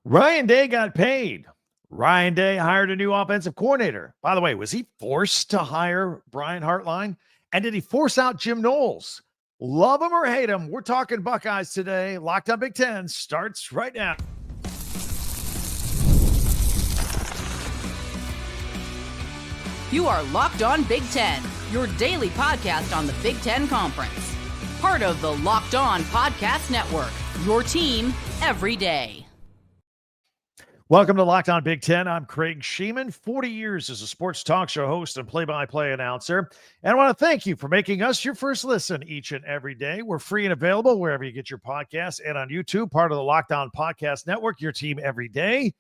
Ryan Day got paid. Ryan Day hired a new offensive coordinator. By the way, was he forced to hire Brian Hartline? And did he force out Jim Knowles? Love him or hate him, we're talking Buckeyes today. Locked on Big Ten starts right now. You are Locked on Big Ten, your daily podcast on the Big Ten Conference. Part of the Locked On Podcast Network, your team every day. Welcome to Locked on Big Ten. I'm Craig Sheeman, 40 years as a sports talk show host and play-by-play announcer. And I want to thank you for making us your first listen each and every day. We're free and available wherever you get your podcasts and on YouTube, part of the Locked on Podcast Network, your team every day.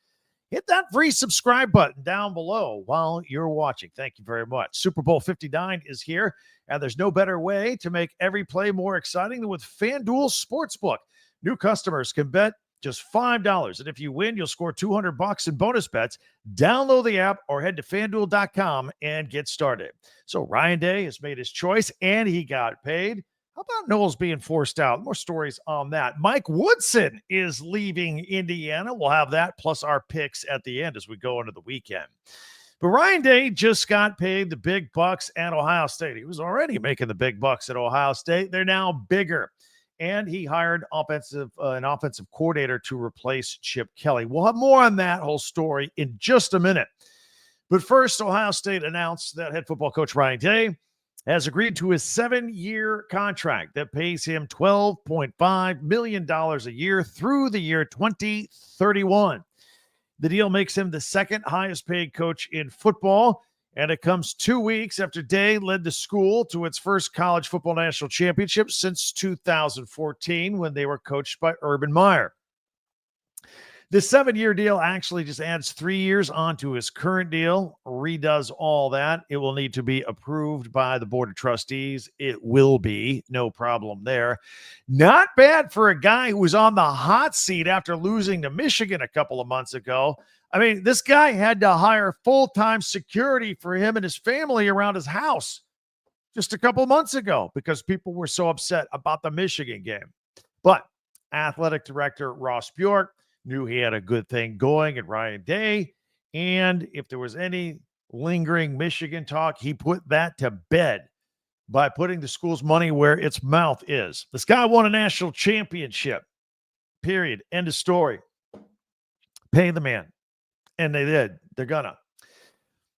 Hit that free subscribe button down below while you're watching. Thank you very much. Super Bowl 59 is here, and there's no better way to make every play more exciting than with FanDuel Sportsbook. New customers can bet just $5, and if you win, you'll score $200 in bonus bets. Download the app or head to FanDuel.com and get started. So Ryan Day has made his choice, and he got paid. How about Knowles being forced out? More stories on that. Mike Woodson is leaving Indiana. We'll have that plus our picks at the end as we go into the weekend. But Ryan Day just got paid the big bucks at Ohio State. He was already making the big bucks at Ohio State. They're now bigger. And he hired an offensive coordinator to replace Chip Kelly. We'll have more on that whole story in just a minute. But first, Ohio State announced that head football coach Ryan Day has agreed to a 7-year contract that pays him $12.5 million a year through the year 2031. The deal makes him the second highest paid coach in football, and it comes 2 weeks after Day led the school to its first college football national championship since 2014 when they were coached by Urban Meyer. The 7-year deal actually just adds 3 years onto his current deal, redoes all that. It will need to be approved by the Board of Trustees. It will be, no problem there. Not bad for a guy who was on the hot seat after losing to Michigan a couple of months ago. I mean, this guy had to hire full-time security for him and his family around his house just a couple of months ago because people were so upset about the Michigan game. But athletic director Ross Bjork knew he had a good thing going at Ryan Day, and if there was any lingering Michigan talk, he put that to bed by putting the school's money where its mouth is. This guy won a national championship, period, end of story. Pay the man, and they did. They're gonna.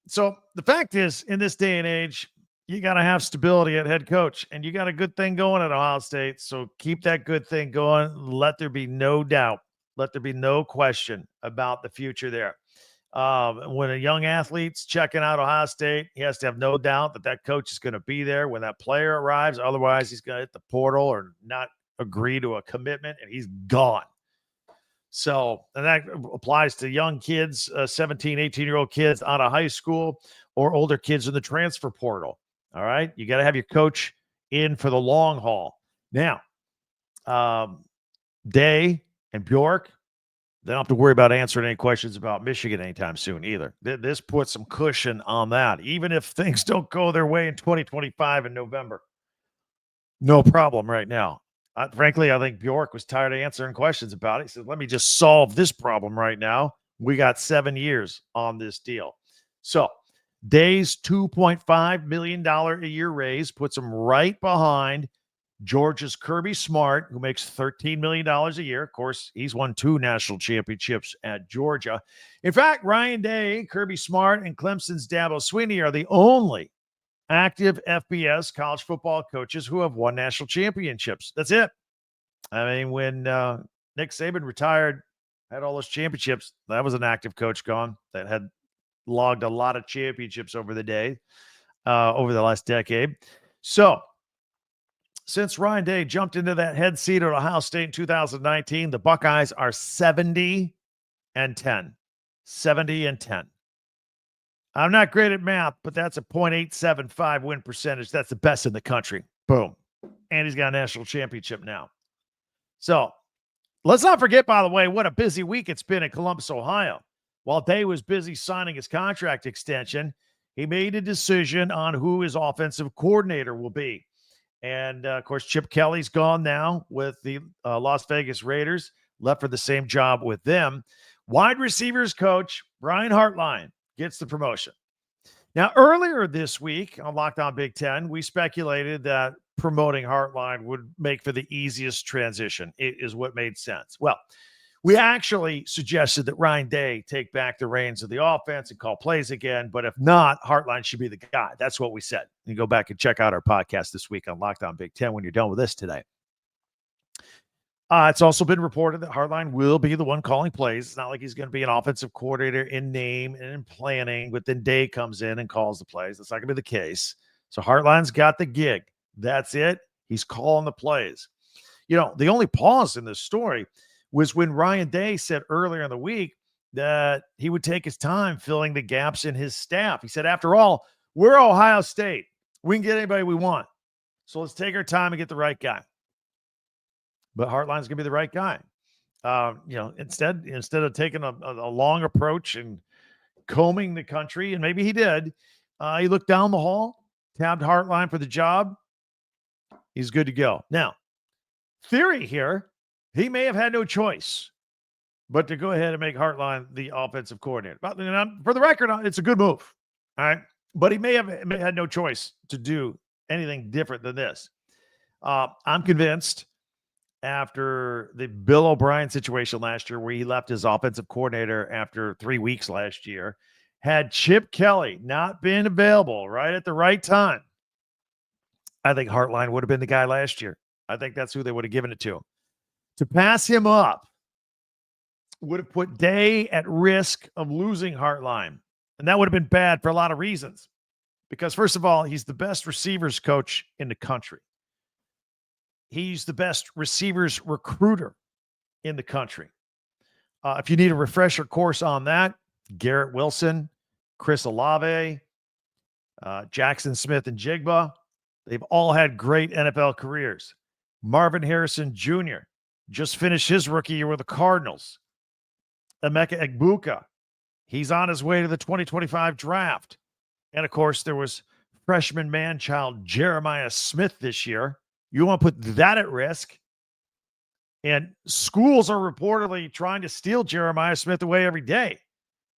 So the fact is, in this day and age, you got to have stability at head coach, and you got a good thing going at Ohio State, so keep that good thing going. Let there be no doubt. Let there be no question about the future there. When a young athlete's checking out Ohio State, he has to have no doubt that that coach is going to be there when that player arrives. Otherwise, he's going to hit the portal or not agree to a commitment, and he's gone. So, and that applies to young kids, 17, 18-year-old kids out of high school or older kids in the transfer portal. All right? You got to have your coach in for the long haul. Now, Day and Bjork, they don't have to worry about answering any questions about Michigan anytime soon either. This puts some cushion on that, even if things don't go their way in 2025 in November. No problem right now. Frankly, I think Bjork was tired of answering questions about it. He said, let me just solve this problem right now. We got 7 years on this deal. So Day's $2.5 million a year raise puts him right behind Georgia's Kirby Smart, who makes $13 million a year. Of course, he's won 2 national championships at Georgia. In fact, Ryan Day, Kirby Smart, and Clemson's Dabo Swinney are the only active FBS college football coaches who have won national championships. That's it. I mean, when Nick Saban retired, had all those championships, that was an active coach gone that had logged a lot of championships over the last decade. So, since Ryan Day jumped into that head seat at Ohio State in 2019, the Buckeyes are 70-10. 70-10. I'm not great at math, but that's a .875 win percentage. That's the best in the country. Boom. And he's got a national championship now. So let's not forget, by the way, what a busy week it's been in Columbus, Ohio. While Day was busy signing his contract extension, he made a decision on who his offensive coordinator will be. And, of course, Chip Kelly's gone now with the Las Vegas Raiders, left for the same job with them. Wide receivers coach Brian Hartline gets the promotion. Now, earlier this week on Locked On Big Ten, we speculated that promoting Hartline would make for the easiest transition. It is what made sense. Well, we actually suggested that Ryan Day take back the reins of the offense and call plays again. But if not, Hartline should be the guy. That's what we said. You go back and check out our podcast this week on Locked On Big Ten when you're done with this today. It's also been reported that Hartline will be the one calling plays. It's not like he's going to be an offensive coordinator in name and in planning, but then Day comes in and calls the plays. That's not going to be the case. So Hartline's got the gig. That's it. He's calling the plays. You know, the only pause in this story was when Ryan Day said earlier in the week that he would take his time filling the gaps in his staff. He said, after all, we're Ohio State. We can get anybody we want. So let's take our time and get the right guy. But Hartline's going to be the right guy. Instead of taking a long approach and combing the country, and maybe he did, he looked down the hall, tabbed Hartline for the job. He's good to go. Now, theory here, he may have had no choice but to go ahead and make Hartline the offensive coordinator. But for the record, it's a good move. All right. But he may have had no choice to do anything different than this. I'm convinced after the Bill O'Brien situation last year, where he left his offensive coordinator after 3 weeks last year, had Chip Kelly not been available right at the right time, I think Hartline would have been the guy last year. I think that's who they would have given it to. To pass him up would have put Day at risk of losing Hartline. And that would have been bad for a lot of reasons. Because, first of all, he's the best receivers coach in the country. He's the best receivers recruiter in the country. If you need a refresher course on that, Garrett Wilson, Chris Olave, Jackson Smith and Jigba, they've all had great NFL careers. Marvin Harrison Jr. just finished his rookie year with the Cardinals. Emeka Egbuka, he's on his way to the 2025 draft. And, of course, there was freshman man-child Jeremiah Smith this year. You want to put that at risk. And schools are reportedly trying to steal Jeremiah Smith away every day.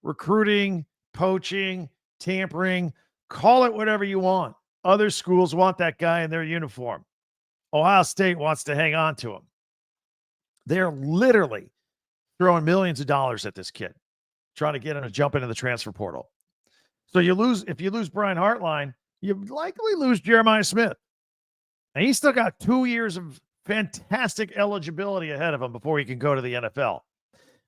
Recruiting, poaching, tampering, call it whatever you want. Other schools want that guy in their uniform. Ohio State wants to hang on to him. They're literally throwing millions of dollars at this kid, trying to get him to jump into the transfer portal. So if you lose Brian Hartline, you likely lose Jeremiah Smith. And he's still got 2 years of fantastic eligibility ahead of him before he can go to the NFL.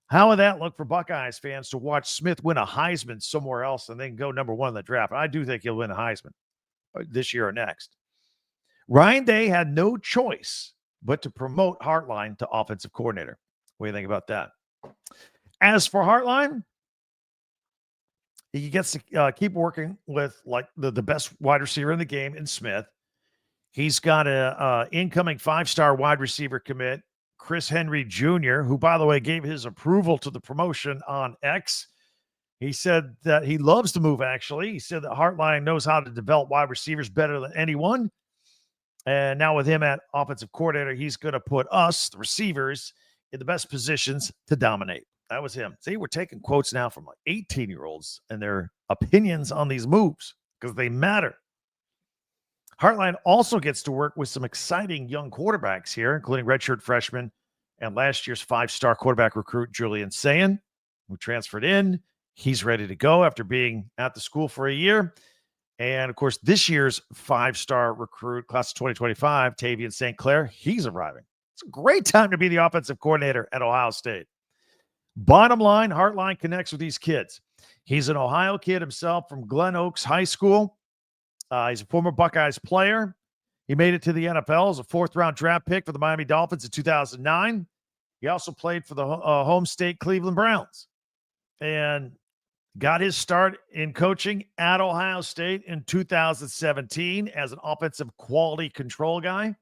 How would that look for Buckeyes fans to watch Smith win a Heisman somewhere else and then go number one in the draft? I do think he'll win a Heisman this year or next. Ryan Day had no choice but to promote Hartline to offensive coordinator. What do you think about that? As for Hartline, he gets to keep working with like the best wide receiver in the game in Smith. He's got a incoming 5-star wide receiver commit, Chris Henry Jr., who, by the way, gave his approval to the promotion on X. He said that he loves the move, actually. He said that Hartline knows how to develop wide receivers better than anyone. And now with him at offensive coordinator, he's going to put us, the receivers, in the best positions to dominate. That was him. See, we're taking quotes now from like 18-year-olds and their opinions on these moves because they matter. Hartline also gets to work with some exciting young quarterbacks here, including redshirt freshman and last year's 5-star quarterback recruit, Julian Sayin, who transferred in. He's ready to go after being at the school for a year. And, of course, this year's 5-star recruit, class of 2025, Tavian St. Clair, he's arriving. It's a great time to be the offensive coordinator at Ohio State. Bottom line, Hartline connects with these kids. He's an Ohio kid himself from Glen Oaks High School. He's a former Buckeyes player. He made it to the NFL as a 4th-round draft pick for the Miami Dolphins in 2009. He also played for the home state Cleveland Browns and got his start in coaching at Ohio State in 2017 as an offensive quality control guy.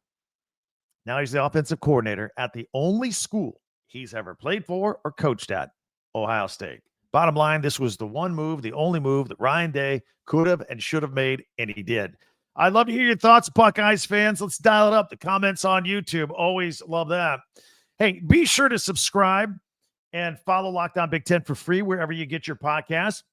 Now he's the offensive coordinator at the only school he's ever played for or coached at, Ohio State. Bottom line, this was the one move, the only move that Ryan Day could have and should have made, and he did. I'd love to hear your thoughts, Buckeyes fans. Let's dial it up. The comments on YouTube, always love that. Hey, be sure to subscribe and follow Locked On Big Ten for free wherever you get your podcasts.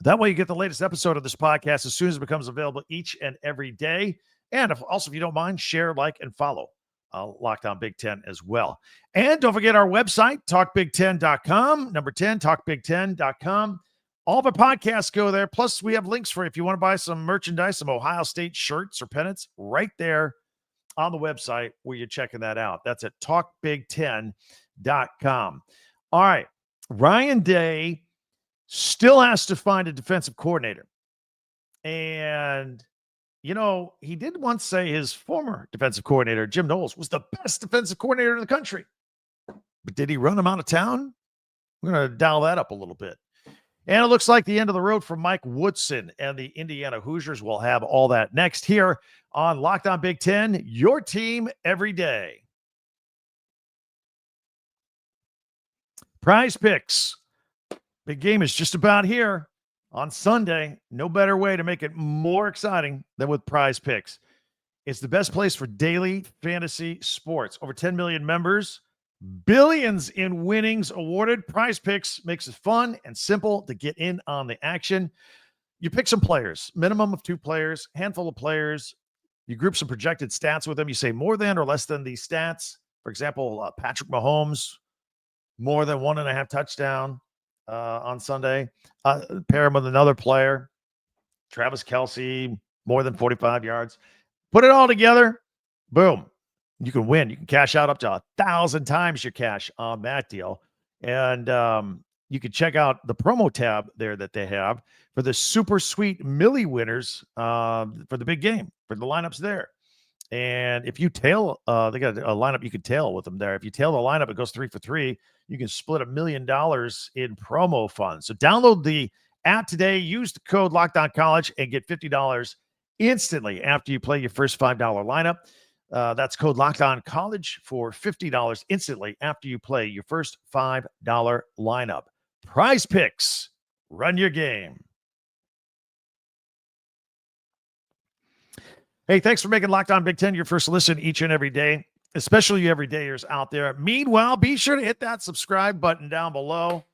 That way you get the latest episode of this podcast as soon as it becomes available each and every day. And if you don't mind, share, like, and follow Locked On Big Ten as well. And don't forget our website, talkbig10.com, number 10, talkbig10.com. All of our podcasts go there. Plus, we have links for if you want to buy some merchandise, some Ohio State shirts or pennants, right there on the website where you're checking that out. That's at talkbig10.com. All right. Ryan Day still has to find a defensive coordinator. And, he did once say his former defensive coordinator, Jim Knowles, was the best defensive coordinator in the country. But did he run him out of town? We're going to dial that up a little bit. And it looks like the end of the road for Mike Woodson and the Indiana Hoosiers. Will have all that next here on Locked On Big Ten, your team every day. Prize Picks. Big game is just about here on Sunday. No better way to make it more exciting than with Prize Picks. It's the best place for daily fantasy sports. Over 10 million members, billions in winnings awarded. Prize Picks makes it fun and simple to get in on the action. You pick some players, minimum of 2 players, handful of players. You group some projected stats with them. You say more than or less than these stats. For example, Patrick Mahomes, more than 1.5 touchdown on Sunday. Pair him with another player. Travis Kelce, more than 45 yards. Put it all together. Boom. You can win. You can cash out up to 1,000 times your cash on that deal. And you can check out the promo tab there that they have for the super sweet Millie winners for the big game, for the lineups there. And if you tail, they got a lineup you can tail with them there. If you tail the lineup, it goes 3 for 3. You can split $1 million in promo funds. So download the app today. Use the code LOCKEDONCollege and get $50 instantly after you play your first $5 lineup. That's code LOCKEDONCollege for $50 instantly after you play your first $5 lineup. Prize Picks. Run your game. Hey, thanks for making Locked On Big Ten your first listen each and every day, especially you everydayers out there. Meanwhile, be sure to hit that subscribe button down below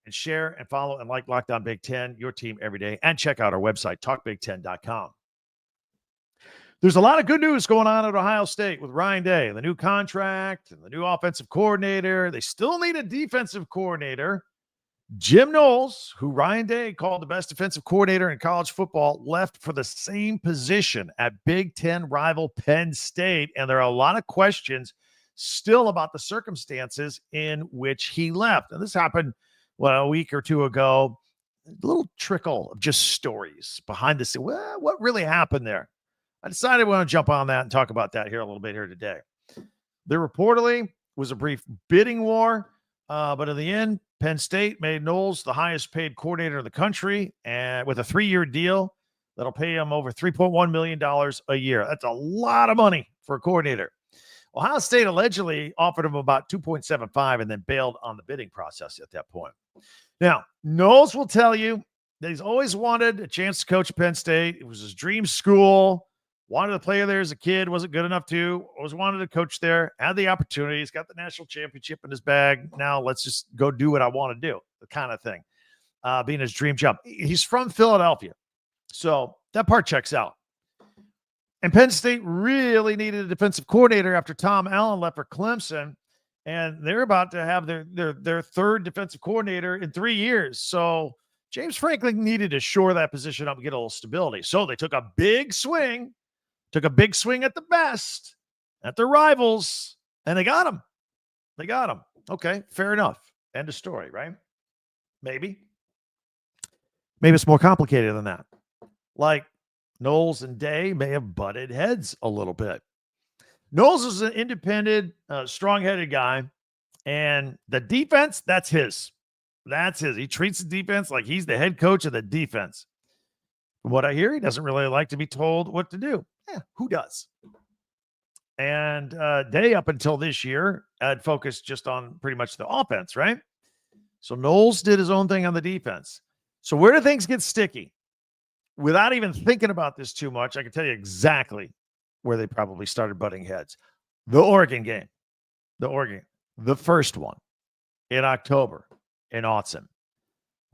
and share and follow and like Locked On Big Ten, your team every day, and check out our website, talkbig10.com. There's a lot of good news going on at Ohio State with Ryan Day, the new contract and the new offensive coordinator. They still need a defensive coordinator. Jim Knowles, who Ryan Day called the best defensive coordinator in college football, left for the same position at Big Ten rival Penn State. And there are a lot of questions still about the circumstances in which he left. And this happened, a week or two ago. A little trickle of just stories behind the scenes. Well, what really happened there? I decided we want to jump on that and talk about that here a little bit here today. There reportedly was a brief bidding war, but in the end, Penn State made Knowles the highest paid coordinator in the country, and with a 3-year deal that'll pay him over $3.1 million a year. That's a lot of money for a coordinator. Ohio State allegedly offered him about 2.75 and then bailed on the bidding process at that point. Now, Knowles will tell you that he's always wanted a chance to coach Penn State. It was his dream school. Wanted to play there as a kid, wasn't good enough to. Always wanted to coach there, had the opportunity. He's got the national championship in his bag. Now let's just go do what I want to do, the kind of thing, being his dream job. He's from Philadelphia, so that part checks out. And Penn State really needed a defensive coordinator after Tom Allen left for Clemson, and they're about to have their third defensive coordinator in 3 years. So James Franklin needed to shore that position up and get a little stability. So they took a big swing. Took a big swing at the best, at their rivals, and they got him. Okay, fair enough. End of story, right? Maybe it's more complicated than that. Like Knowles and Day may have butted heads a little bit. Knowles is an independent, strong-headed guy, and the defense, that's his. He treats the defense like he's the head coach of the defense. From what I hear, he doesn't really like to be told what to do. Yeah, who does? And Day, up until this year, had focused just on pretty much the offense, right? So Knowles did his own thing on the defense. So where do things get sticky? Without even thinking about this too much, I can tell you exactly where they probably started butting heads. The Oregon game. The first one. in October in Autzen.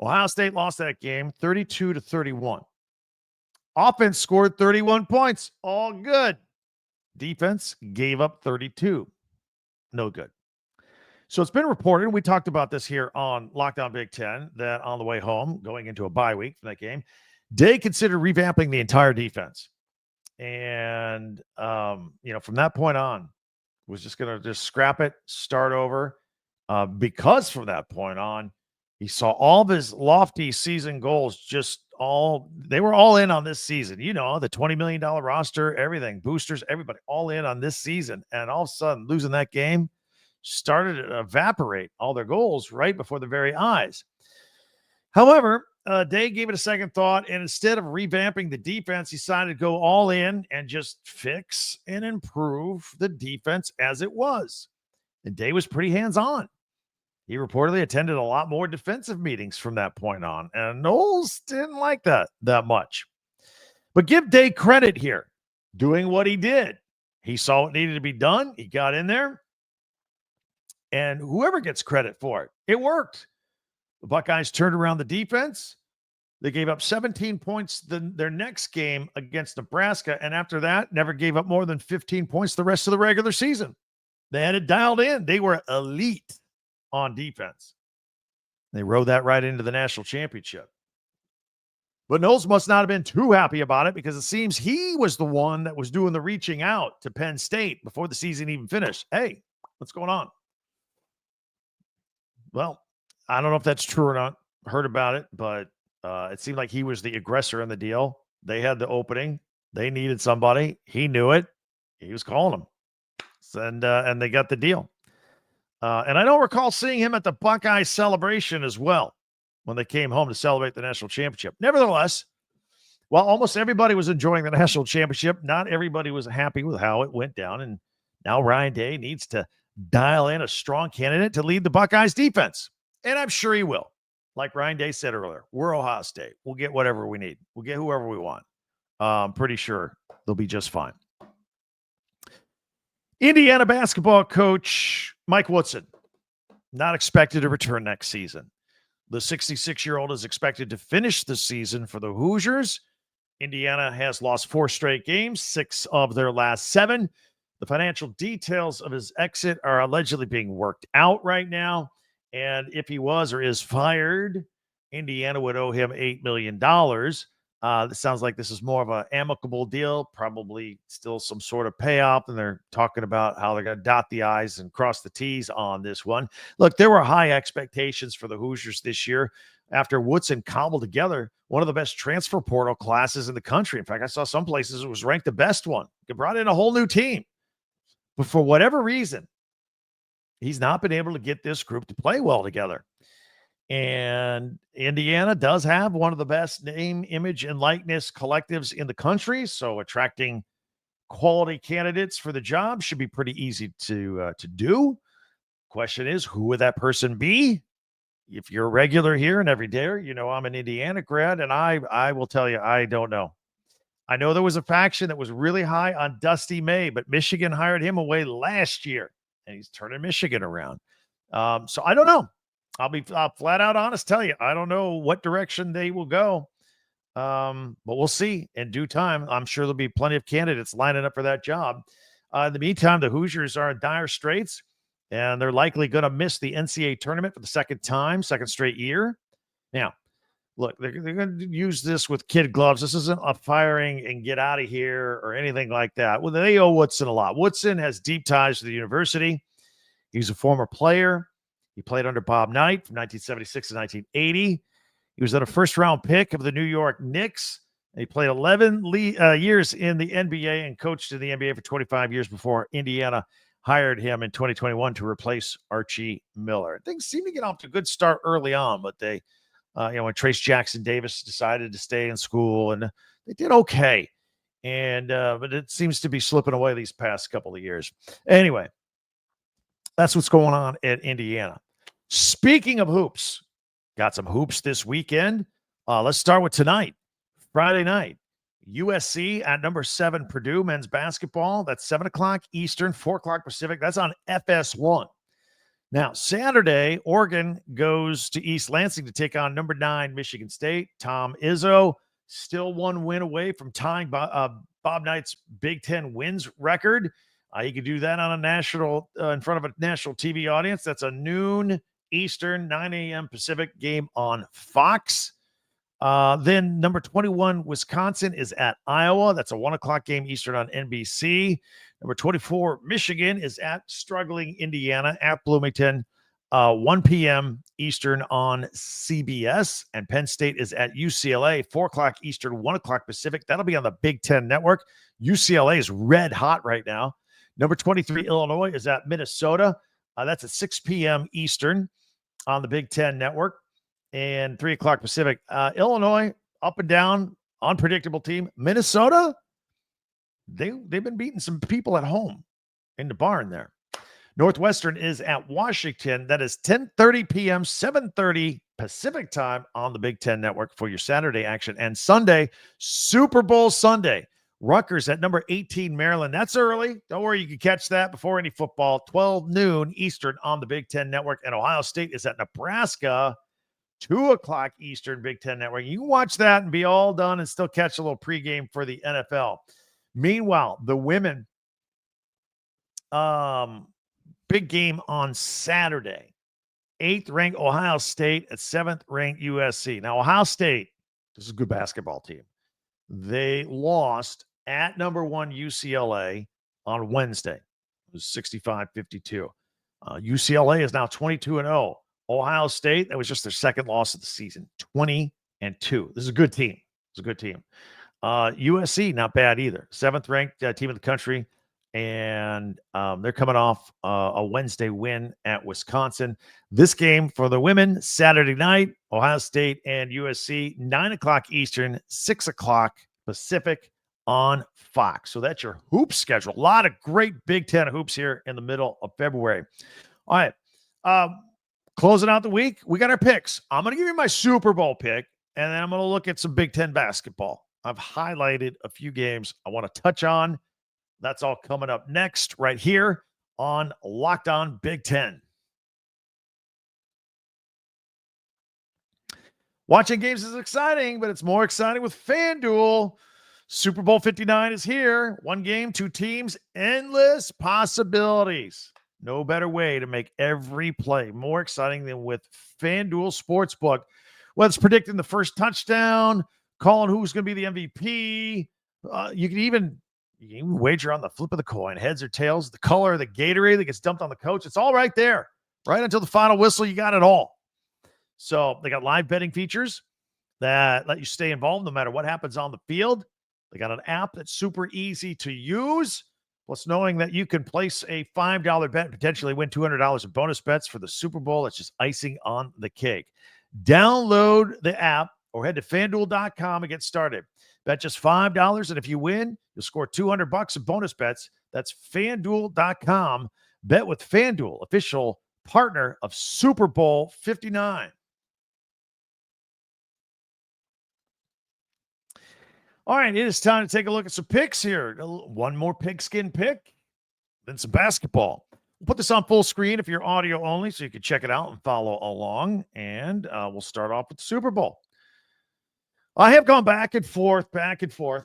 Ohio State lost that game 32-31. Offense scored 31 points. All good. Defense gave up 32. No good. So it's been reported, we talked about this here on Lockdown Big Ten, that on the way home, going into a bye week from that game, Day considered revamping the entire defense. And, from that point on, was just going to just scrap it, start over. Because from that point on, he saw all of his lofty season goals they were all in on this season. The $20 million roster, everything, boosters, everybody all in on this season. And all of a sudden, losing that game started to evaporate all their goals right before their very eyes. However, Day gave it a second thought, and instead of revamping the defense, he decided to go all in and just fix and improve the defense as it was. And Day was pretty hands-on. He reportedly attended a lot more defensive meetings from that point on, and Knowles didn't like that much. But give Day credit here, doing what he did. He saw what needed to be done. He got in there, and whoever gets credit for it, it worked. The Buckeyes turned around the defense. They gave up 17 points their next game against Nebraska, and after that, never gave up more than 15 points the rest of the regular season. They had it dialed in. They were elite on defense. They rode that right into the national championship. But Knowles must not have been too happy about it, because it seems he was the one that was doing the reaching out to Penn State before the season even finished. Hey, what's going on? Well, I don't know if that's true or not. Heard about it, but it seemed like he was the aggressor in the deal. They had the opening. They needed somebody. He knew it. He was calling them. And they got the deal. And I don't recall seeing him at the Buckeye celebration as well when they came home to celebrate the national championship. Nevertheless, while almost everybody was enjoying the national championship, not everybody was happy with how it went down. And now Ryan Day needs to dial in a strong candidate to lead the Buckeyes defense. And I'm sure he will. Like Ryan Day said earlier, we're Ohio State. We'll get whatever we need. We'll get whoever we want. I'm pretty sure they'll be just fine. Indiana basketball coach Mike Woodson, not expected to return next season. The 66-year-old is expected to finish the season for the Hoosiers. Indiana has lost 4 straight games, 6 of their last 7. The financial details of his exit are allegedly being worked out right now. And if he was or is fired, Indiana would owe him $8 million. This sounds like this is more of an amicable deal, probably still some sort of payoff. And they're talking about how they're going to dot the I's and cross the T's on this one. Look, there were high expectations for the Hoosiers this year after Woodson cobbled together one of the best transfer portal classes in the country. In fact, I saw some places it was ranked the best one. It brought in a whole new team. But for whatever reason, he's not been able to get this group to play well together. And Indiana does have one of the best name, image, and likeness collectives in the country. So attracting quality candidates for the job should be pretty easy to do. Question is, who would that person be? If you're a regular here and every day, I'm an Indiana grad, and I will tell you, I don't know. I know there was a faction that was really high on Dusty May, but Michigan hired him away last year, and he's turning Michigan around. So I don't know. I'll be flat out honest, tell you, I don't know what direction they will go. But we'll see in due time. I'm sure there'll be plenty of candidates lining up for that job. In the meantime, the Hoosiers are in dire straits, and they're likely going to miss the NCAA tournament for the second straight year. Now, look, they're going to use this with kid gloves. This isn't a firing and get out of here or anything like that. Well, they owe Woodson a lot. Woodson has deep ties to the university. He's a former player. He played under Bob Knight from 1976 to 1980. He was a first-round pick of the New York Knicks. He played 11 years in the NBA and coached in the NBA for 25 years before Indiana hired him in 2021 to replace Archie Miller. Things seem to get off to a good start early on, but they, when Trace Jackson Davis decided to stay in school, and they did okay. And but it seems to be slipping away these past couple of years. Anyway, that's what's going on at Indiana. Speaking of hoops, got some hoops this weekend. Let's start with tonight, Friday night. USC at number 7 Purdue men's basketball. That's 7 o'clock Eastern, 4 o'clock Pacific. That's on FS1. Now, Saturday, Oregon goes to East Lansing to take on number 9 Michigan State. Tom Izzo still one win away from tying Bob Knight's Big Ten wins record. You could do that on a national, in front of a national TV audience. That's a noon Eastern, 9 a.m. Pacific game on Fox. Then number 21, Wisconsin is at Iowa. That's a 1 o'clock game Eastern on NBC. Number 24, Michigan is at struggling Indiana at Bloomington, 1 p.m. Eastern on CBS. And Penn State is at UCLA, 4 o'clock Eastern, 1 o'clock Pacific. That'll be on the Big Ten Network. UCLA is red hot right now. Number 23, Illinois is at Minnesota. That's at 6 p.m. Eastern on the Big Ten Network. And 3 o'clock Pacific. Illinois, up and down, unpredictable team. Minnesota, they've been beating some people at home in the barn there. Northwestern is at Washington. That is 10:30 p.m., 7:30 Pacific time on the Big Ten Network for your Saturday action. And Sunday, Super Bowl Sunday. Rutgers at number 18, Maryland. That's early. Don't worry, you can catch that before any football. 12 noon Eastern on the Big Ten Network. And Ohio State is at Nebraska, 2 o'clock Eastern, Big Ten Network. You can watch that and be all done and still catch a little pregame for the NFL. Meanwhile, the women, big game on Saturday. 8th-ranked Ohio State at 7th-ranked USC. Now, Ohio State, this is a good basketball team. They lost at number 1 UCLA on Wednesday. It was 65-52. UCLA is now 22-0. Ohio State, that was just their second loss of the season, 20-2. This is a good team. It's a good team. USC, not bad either. 7th-ranked team in the country, and they're coming off a Wednesday win at Wisconsin. This game for the women, Saturday night, Ohio State and USC, 9 o'clock Eastern, 6 o'clock Pacific on Fox. So that's your hoop schedule. A lot of great Big Ten hoops here in the middle of February. All right. Closing out the week, we got our picks. I'm going to give you my Super Bowl pick, and then I'm going to look at some Big Ten basketball. I've highlighted a few games I want to touch on. That's all coming up next right here on Locked On Big Ten. Watching games is exciting, but it's more exciting with FanDuel. Super Bowl 59 is here. 1 game, 2 teams, endless possibilities. No better way to make every play more exciting than with FanDuel Sportsbook. Whether it's predicting the first touchdown, calling who's going to be the MVP, you can even wager on the flip of the coin, heads or tails, the color of the Gatorade that gets dumped on the coach. It's all right there. Right until the final whistle, you got it all. So they got live betting features that let you stay involved no matter what happens on the field. They got an app that's super easy to use. Plus, knowing that you can place a $5 bet and potentially win $200 in bonus bets for the Super Bowl, it's just icing on the cake. Download the app or head to FanDuel.com and get started. Bet just $5, and if you win, you'll score $200 in bonus bets. That's FanDuel.com. Bet with FanDuel, official partner of Super Bowl 59. All right, it is time to take a look at some picks here. One more pigskin pick, then some basketball. We'll put this on full screen if you're audio only, so you can check it out and follow along. And we'll start off with the Super Bowl. I have gone back and forth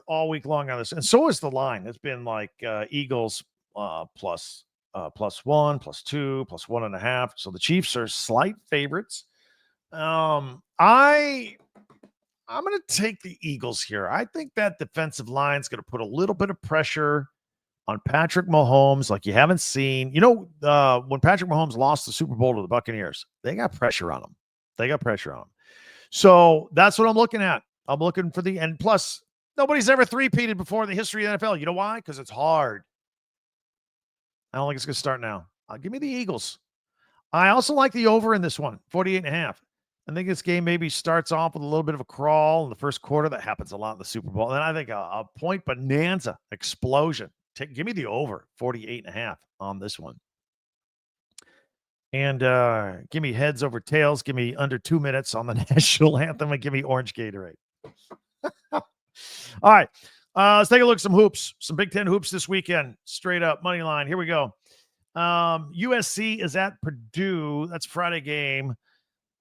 all week long on this, and so is the line. It's been like Eagles plus 1, plus 2, plus 1.5. So the Chiefs are slight favorites. I'm going to take the Eagles here. I think that defensive line is going to put a little bit of pressure on Patrick Mahomes like you haven't seen. You know, when Patrick Mahomes lost the Super Bowl to the Buccaneers, they got pressure on him. So that's what I'm looking at. I'm looking for the end. Plus, nobody's ever three-peated before in the history of the NFL. You know why? Because it's hard. I don't think it's going to start now. Give me the Eagles. I also like the over in this one, 48.5. I think this game maybe starts off with a little bit of a crawl in the first quarter. That happens a lot in the Super Bowl. And then I think a point bonanza explosion. Give me the over, 48.5 on this one. And give me heads over tails. Give me under 2 minutes on the national anthem, and give me orange Gatorade. All right. Let's take a look at some hoops, some Big Ten hoops this weekend. Straight up money line. Here we go. USC is at Purdue. That's Friday game.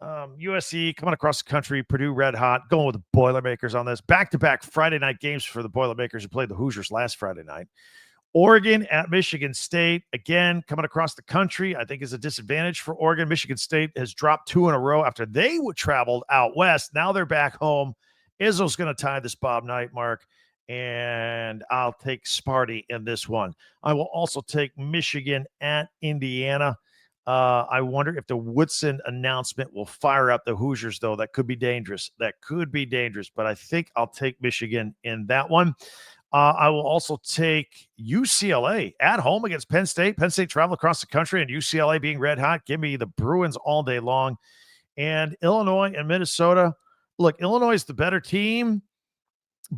USC coming across the country. Purdue red hot. Going with the Boilermakers on this. Back-to-back Friday night games for the Boilermakers who played the Hoosiers last Friday night. Oregon at Michigan State. Again, coming across the country, I think is a disadvantage for Oregon. Michigan State has dropped 2 in a row after they traveled out west. Now they're back home. Izzo's going to tie this Bob Knight mark, and I'll take Sparty in this one. I will also take Michigan at Indiana. I wonder if the Woodson announcement will fire up the Hoosiers, though. That could be dangerous. But I think I'll take Michigan in that one. I will also take UCLA at home against Penn State. Penn State travel across the country, and UCLA being red hot. Give me the Bruins all day long. And Illinois and Minnesota. Look, Illinois is the better team,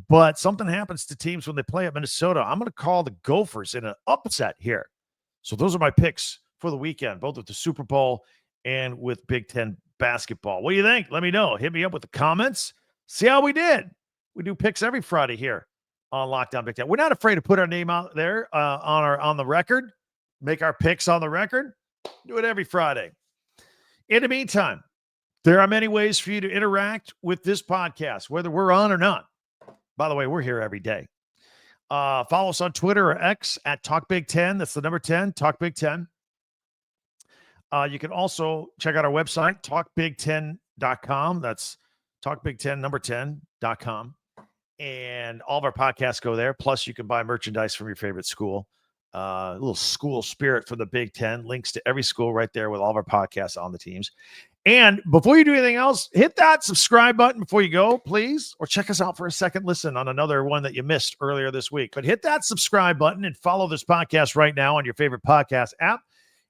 but something happens to teams when they play at Minnesota. I'm going to call the Gophers in an upset here. So those are my picks for the weekend, both with the Super Bowl and with Big Ten basketball. What do you think? Let me know. Hit me up with the comments. See how we did. We do picks every Friday here on Lockdown Big Ten. We're not afraid to put our name out there on the record, make our picks on the record. Do it every Friday. In the meantime, there are many ways for you to interact with this podcast, whether we're on or not. By the way, we're here every day. Follow us on Twitter or X at Talk Big Ten. That's the number 10, Talk Big Ten. You can also check out our website, talkbig10.com. That's talkbig10, number 10.com. And all of our podcasts go there. Plus, you can buy merchandise from your favorite school. A little school spirit for the Big Ten. Links to every school right there with all of our podcasts on the teams. And before you do anything else, hit that subscribe button before you go, please. Or check us out for a second listen on another one that you missed earlier this week. But hit that subscribe button and follow this podcast right now on your favorite podcast app.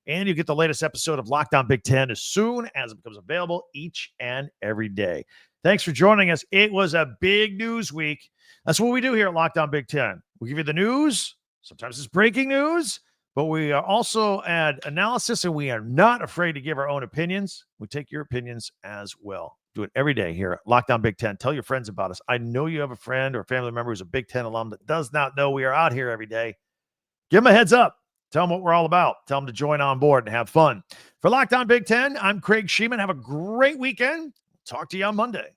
And you get the latest episode of Locked On Big Ten as soon as it becomes available each and every day. Thanks for joining us. It was a big news week. That's what we do here at Locked On Big Ten. We give you the news. Sometimes it's breaking news, but we also add analysis, and we are not afraid to give our own opinions. We take your opinions as well. Do it every day here at Locked On Big Ten. Tell your friends about us. I know you have a friend or family member who's a Big Ten alum that does not know we are out here every day. Give them a heads up. Tell them what we're all about. Tell them to join on board and have fun. For Locked On Big Ten, I'm Craig Sheeman. Have a great weekend. Talk to you on Monday.